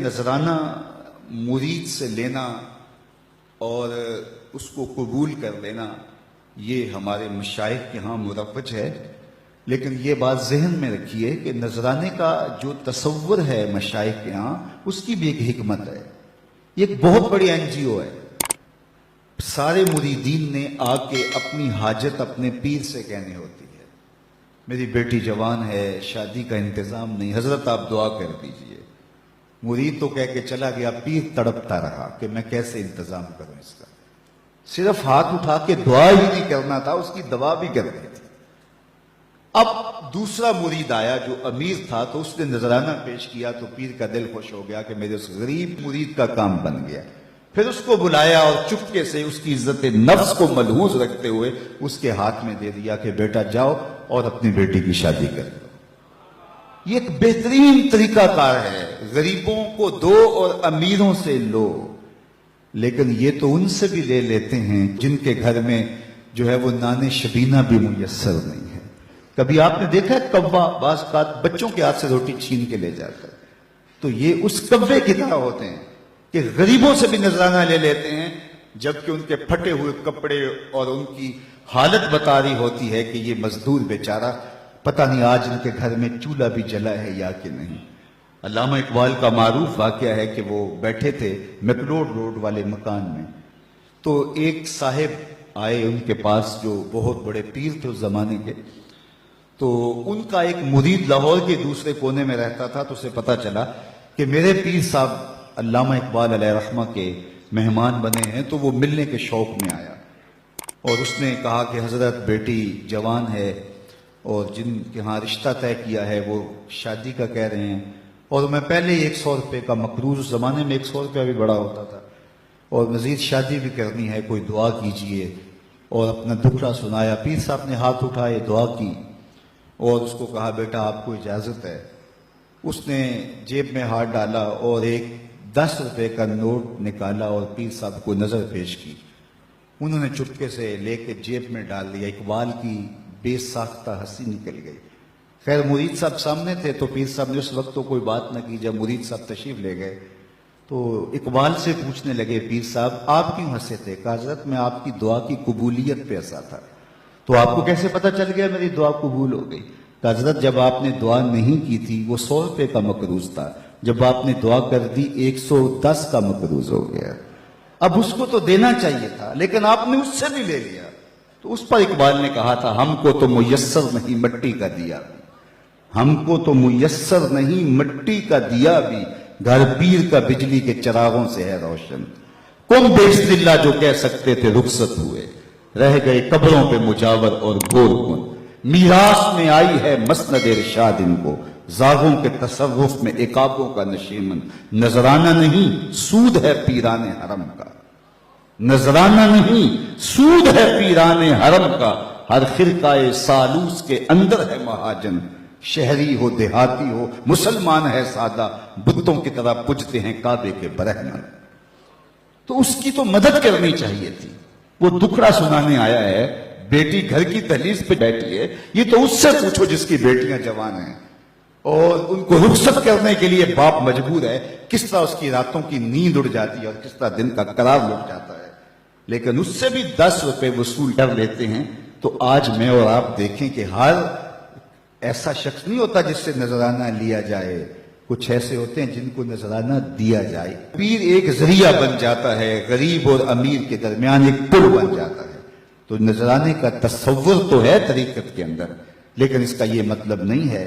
نذرانہ مرید سے لینا اور اس کو قبول کر لینا یہ ہمارے مشائخ کے ہاں مروج ہے، لیکن یہ بات ذہن میں رکھیے کہ نذرانے کا جو تصور ہے مشائخ کے ہاں اس کی بھی ایک حکمت ہے۔ یہ ایک بہت بڑی NGO ہے۔ سارے مریدین نے آ کے اپنی حاجت اپنے پیر سے کہنی ہوتی ہے۔ میری بیٹی جوان ہے، شادی کا انتظام نہیں، حضرت آپ دعا کر دیجئے۔ مرید تو کہہ کے چلا گیا، پیر تڑپتا رہا کہ میں کیسے انتظام کروں اس کا۔ صرف ہاتھ اٹھا کے دعا ہی نہیں کرنا تھا، اس کی دوا بھی کرنی تھی۔ اب دوسرا مرید آیا جو امیر تھا، تو اس نے نذرانہ پیش کیا تو پیر کا دل خوش ہو گیا کہ میرے اس غریب مرید کا کام بن گیا۔ پھر اس کو بلایا اور چپکے سے اس کی عزت نفس کو ملحوظ رکھتے ہوئے اس کے ہاتھ میں دے دیا کہ بیٹا جاؤ اور اپنی بیٹی کی شادی کر لو۔ یہ ایک بہترین طریقہ کار ہے، غریبوں کو دو اور امیروں سے لو، لیکن یہ تو ان سے بھی لے لیتے ہیں جن کے گھر میں جو ہے وہ نان شبینہ بھی میسر نہیں ہے۔ کبھی آپ نے دیکھا ہے کوا بعض اوقات بچوں کے ہاتھ سے روٹی چھین کے لے جاتا ہے، تو یہ اس کوے کی طرح ہوتے ہیں کہ غریبوں سے بھی نذرانہ لے لیتے ہیں، جبکہ ان کے پھٹے ہوئے کپڑے اور ان کی حالت بتا رہی ہوتی ہے کہ یہ مزدور بیچارہ پتہ نہیں آج ان کے گھر میں چولہا بھی جلا ہے یا کہ نہیں۔ علامہ اقبال کا معروف واقعہ ہے کہ وہ بیٹھے تھے میکلوڈ روڈ والے مکان میں، تو ایک صاحب آئے ان کے پاس جو بہت بڑے پیر تھے اس زمانے کے، تو ان کا ایک مرید لاہور کے دوسرے کونے میں رہتا تھا، تو اسے پتا چلا کہ میرے پیر صاحب علامہ اقبال علیہ رحمہ کے مہمان بنے ہیں، تو وہ ملنے کے شوق میں آیا اور اس نے کہا کہ حضرت بیٹی جوان ہے اور جن کے ہاں رشتہ طے کیا ہے وہ شادی کا کہہ رہے ہیں، اور میں پہلے 100 روپے کا مقروض، اس زمانے میں 100 روپیہ بھی بڑا ہوتا تھا، اور مزید شادی بھی کرنی ہے، کوئی دعا کیجئے، اور اپنا دکھڑا سنایا۔ پیر صاحب نے ہاتھ اٹھائے، دعا کی اور اس کو کہا بیٹا آپ کو اجازت ہے۔ اس نے جیب میں ہاتھ ڈالا اور ایک 10 روپے کا نوٹ نکالا اور پیر صاحب کو نظر پیش کی۔ انہوں نے چپکے سے لے کے جیب میں ڈال دیا۔ اقبال کی بے ساختہ ہنسی نکل گئی۔ خیر مرید صاحب سامنے تھے تو پیر صاحب نے اس وقت تو کوئی بات نہ کی۔ جب مرید صاحب تشریف لے گئے تو اقبال سے پوچھنے لگے پیر صاحب آپ کیوں ہنسے تھے؟ کہا حضرت میں آپ کی دعا کی قبولیت پہ ہنسا تھا۔ تو آپ کو کیسے پتا چل گیا میری دعا قبول ہو گئی؟ کہا حضرت جب آپ نے دعا نہیں کی تھی وہ 100 روپے کا مقروض تھا، جب آپ نے دعا کر دی 110 کا مقروض ہو گیا۔ اب اس کو تو دینا چاہیے تھا لیکن آپ نے اس سے بھی لے لیا۔ تو اس پر اقبال نے کہا تھا ہم کو تو میسر نہیں مٹی کا دیا بھی، ہم کو تو میسر نہیں مٹی کا دیا بھی، گھر پیر کا بجلی کے چراغوں سے ہے روشن۔ کم بیشت اللہ جو کہہ سکتے تھے رخصت ہوئے، رہ گئے قبروں پہ مجاور اور گور کن۔ میراث میں آئی ہے مسند ارشاد ان کو، زاغوں کے تصرف میں عقابوں کا نشیمن۔ نذرانہ نہیں سود ہے پیران حرم کا، نذرانہ نہیں سود ہے پیران حرم کا، ہر خرقہ سالوس کے اندر ہے مہاجن۔ شہری ہو دیہاتی ہو مسلمان ہے سادہ، بتوں کی طرح پجتے ہیں کعبے کے برہمن۔ تو اس کی تو مدد کرنی چاہیے تھی۔ وہ دکھڑا سنانے آیا ہے، بیٹی گھر کی دہلیز پہ بیٹھی ہے، یہ تو اس سے پوچھو جس کی بیٹیاں جوان ہیں اور ان کو رخصت کرنے کے لیے باپ مجبور ہے، کس طرح اس کی راتوں کی نیند اڑ جاتی ہے اور کس طرح دن کا قرار لٹ جاتا ہے، لیکن اس سے بھی 10 روپے وصول کر لیتے ہیں۔ تو آج میں اور آپ دیکھیں کہ ہر ایسا شخص نہیں ہوتا جس سے نذرانہ لیا جائے، کچھ ایسے ہوتے ہیں جن کو نذرانہ دیا جائے۔ پیر ایک ذریعہ بن جاتا ہے، غریب اور امیر کے درمیان ایک پل بن جاتا ہے۔ تو نذرانے کا تصور تو ہے طریقت کے اندر، لیکن اس کا یہ مطلب نہیں ہے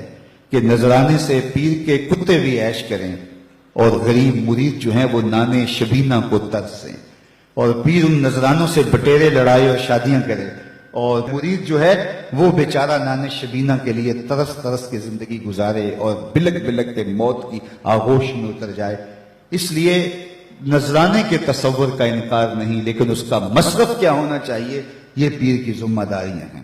کہ نذرانے سے پیر کے کتے بھی عیش کریں اور غریب مرید جو ہیں وہ نان شبینہ کو ترسیں، اور پیر ان نذرانوں سے بٹیرے لڑائے اور شادیاں کرے، اور مرید جو ہے وہ بیچارہ نان شبینہ کے لیے ترس ترس کے زندگی گزارے اور بلک بلک کے موت کی آغوش میں اتر جائے۔ اس لیے نذرانے کے تصور کا انکار نہیں، لیکن اس کا مصرف کیا ہونا چاہیے یہ پیر کی ذمہ داریاں ہیں۔